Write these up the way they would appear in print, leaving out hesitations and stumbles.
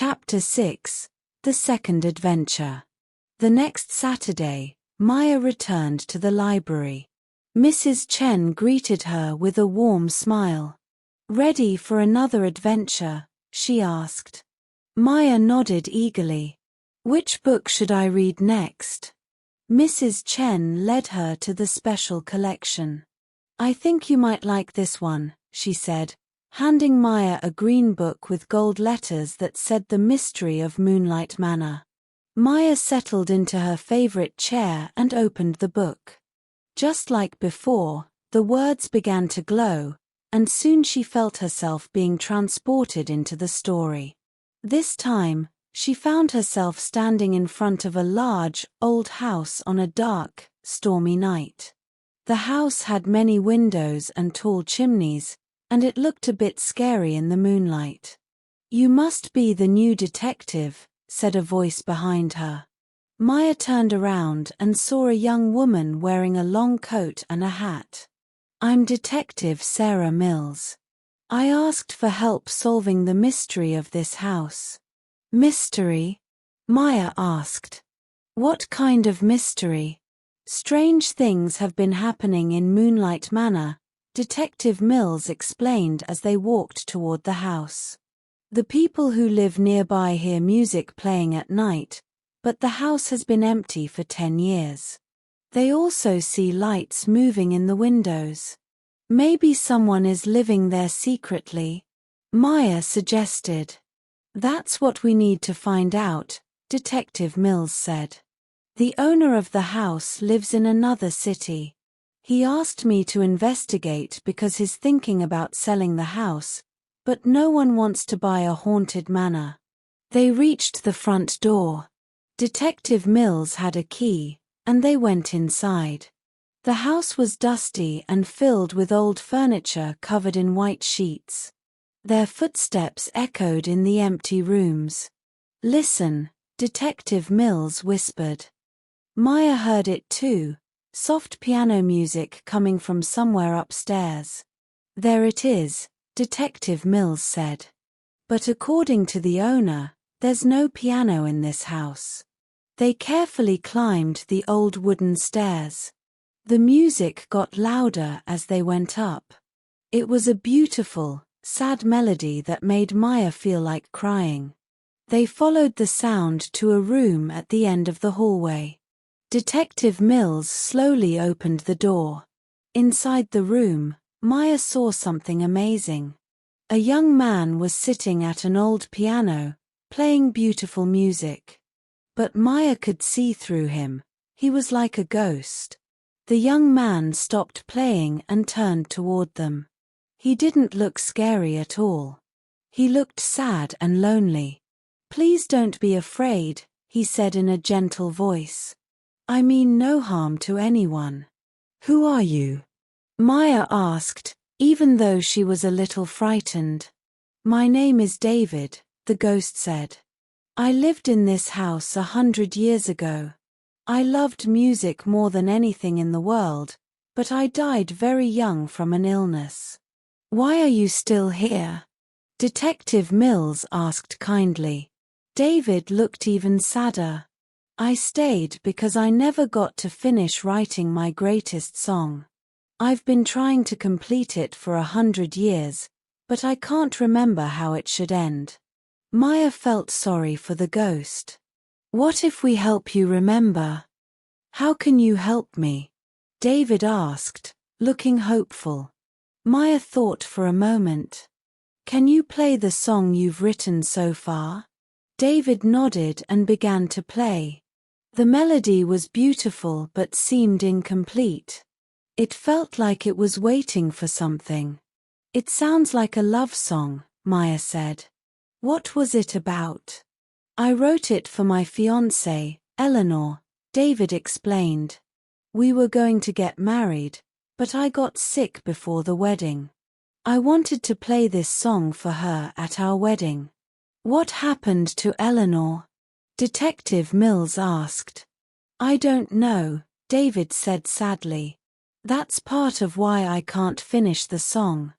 Chapter 6. The Second Adventure. The next Saturday, Maya returned to the library. Mrs. Chen greeted her with a warm smile. "Ready for another adventure?" she asked. Maya nodded eagerly. "Which book should I read next?" Mrs. Chen led her to the special collection. "I think you might like this one," she said, handing Maya a green book with gold letters that said The Mystery of Moonlight Manor. Maya settled into her favorite chair and opened the book. Just like before, the words began to glow, and soon she felt herself being transported into the story. This time, she found herself standing in front of a large, old house on a dark, stormy night. The house had many windows and tall chimneys, and it looked a bit scary in the moonlight. "You must be the new detective," said a voice behind her. Maya turned around and saw a young woman wearing a long coat and a hat. "I'm Detective Sarah Mills. I asked for help solving the mystery of this house." "Mystery?" Maya asked. "What kind of mystery?" "Strange things have been happening in Moonlight Manor," Detective Mills explained as they walked toward the house. "The people who live nearby hear music playing at night, but the house has been empty for 10 years. They also see lights moving in the windows. Maybe someone is living there secretly," Maya suggested. "That's what we need to find out," Detective Mills said. "The owner of the house lives in another city. He asked me to investigate because he's thinking about selling the house, but no one wants to buy a haunted manor." They reached the front door. Detective Mills had a key, and they went inside. The house was dusty and filled with old furniture covered in white sheets. Their footsteps echoed in the empty rooms. "Listen," Detective Mills whispered. Maya heard it too. Soft piano music coming from somewhere upstairs. "There it is," Detective Mills said. "But according to the owner, there's no piano in this house." They carefully climbed the old wooden stairs. The music got louder as they went up. It was a beautiful, sad melody that made Maya feel like crying. They followed the sound to a room at the end of the hallway. Detective Mills slowly opened the door. Inside the room, Maya saw something amazing. A young man was sitting at an old piano, playing beautiful music. But Maya could see through him. He was like a ghost. The young man stopped playing and turned toward them. He didn't look scary at all. He looked sad and lonely. "Please don't be afraid," he said in a gentle voice. "I mean no harm to anyone." "Who are you?" Maya asked, even though she was a little frightened. "My name is David," the ghost said. "I lived in this house 100 years ago. I loved music more than anything in the world, but I died very young from an illness." "Why are you still here?" Detective Mills asked kindly. David looked even sadder. "I stayed because I never got to finish writing my greatest song. I've been trying to complete it for 100 years, but I can't remember how it should end." Maya felt sorry for the ghost. "What if we help you remember?" "How can you help me?" David asked, looking hopeful. Maya thought for a moment. "Can you play the song you've written so far?" David nodded and began to play. The melody was beautiful but seemed incomplete. It felt like it was waiting for something. "It sounds like a love song," Maya said. "What was it about?" "I wrote it for my fiancée, Eleanor," David explained. "We were going to get married, but I got sick before the wedding. I wanted to play this song for her at our wedding." "What happened to Eleanor?" Detective Mills asked. "I don't know," David said sadly. "That's part of why I can't finish the song.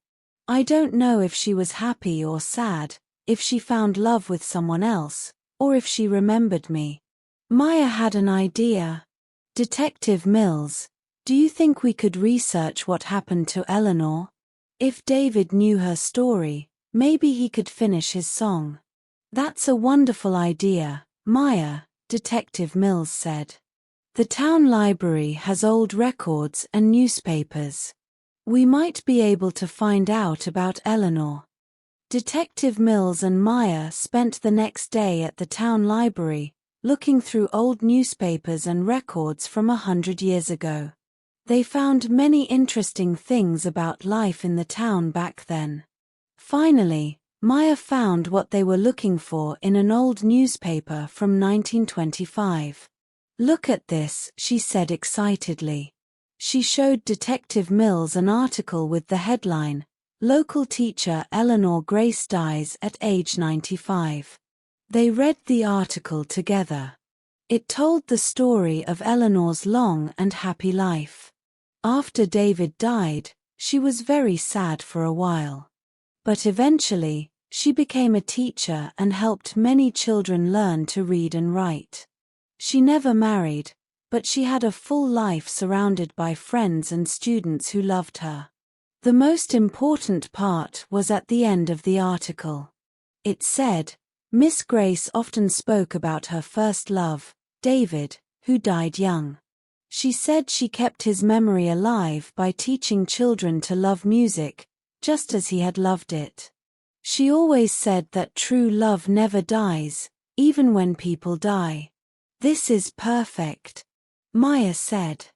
I don't know if she was happy or sad, if she found love with someone else, or if she remembered me. Maya had an idea. Detective Mills, do you think we could research what happened to Eleanor? If David knew her story, maybe he could finish his song. That's a wonderful idea, Maya, Detective Mills said. The town library has old records and newspapers. We might be able to find out about Eleanor. Detective Mills and Maya spent the next day at the town library, looking through old newspapers and records from 100 years ago. They found many interesting things about life in the town back then. Finally, Maya found what they were looking for in an old newspaper from 1925. "Look at this," she said excitedly. She showed Detective Mills an article with the headline, "Local Teacher Eleanor Grace Dies at Age 95. They read the article together. It told the story of Eleanor's long and happy life. After David died, she was very sad for a while. But eventually, she became a teacher and helped many children learn to read and write. She never married, but she had a full life surrounded by friends and students who loved her." The most important part was at the end of the article. It said, "Miss Grace often spoke about her first love, David, who died young. She said she kept his memory alive by teaching children to love music, just as he had loved it. She always said that true love never dies, even when people die." "This is perfect," Maya said.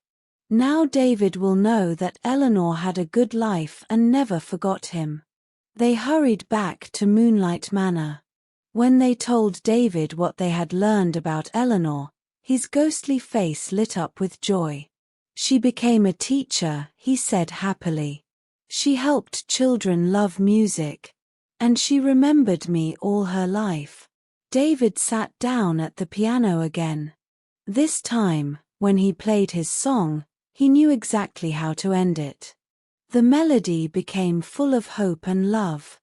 "Now David will know that Eleanor had a good life and never forgot him." They hurried back to Moonlight Manor. When they told David what they had learned about Eleanor, his ghostly face lit up with joy. "She became a teacher," he said happily. "She helped children love music. And she remembered me all her life." David sat down at the piano again. This time, when he played his song, he knew exactly how to end it. The melody became full of hope and love.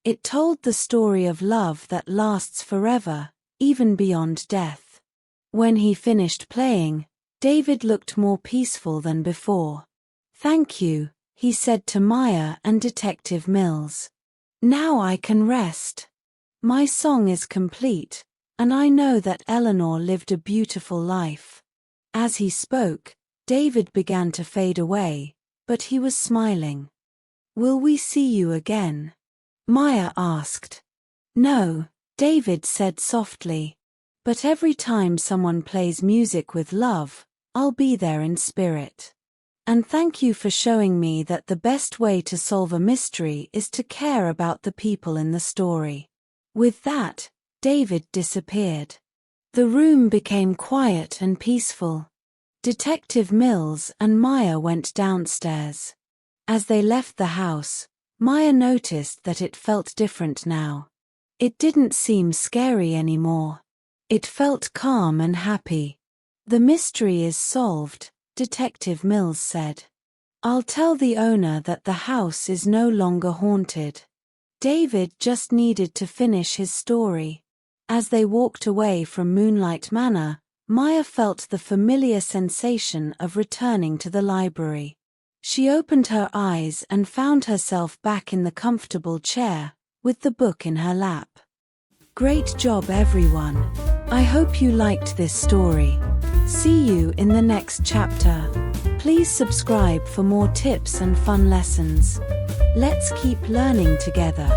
It told the story of love that lasts forever, even beyond death. When he finished playing, David looked more peaceful than before. "Thank you," he said to Maya and Detective Mills. "Now I can rest. My song is complete, and I know that Eleanor lived a beautiful life." As he spoke, David began to fade away, but he was smiling. "Will we see you again?" Maya asked. "No," David said softly. "But every time someone plays music with love, I'll be there in spirit. And thank you for showing me that the best way to solve a mystery is to care about the people in the story." With that, David disappeared. The room became quiet and peaceful. Detective Mills and Maya went downstairs. As they left the house, Maya noticed that it felt different now. It didn't seem scary anymore. It felt calm and happy. "The mystery is solved," Detective Mills said. "I'll tell the owner that the house is no longer haunted." David just needed to finish his story. As they walked away from Moonlight Manor, Maya felt the familiar sensation of returning to the library. She opened her eyes and found herself back in the comfortable chair, with the book in her lap. Great job, everyone. I hope you liked this story. See you in the next chapter. Please subscribe for more tips and fun lessons. Let's keep learning together.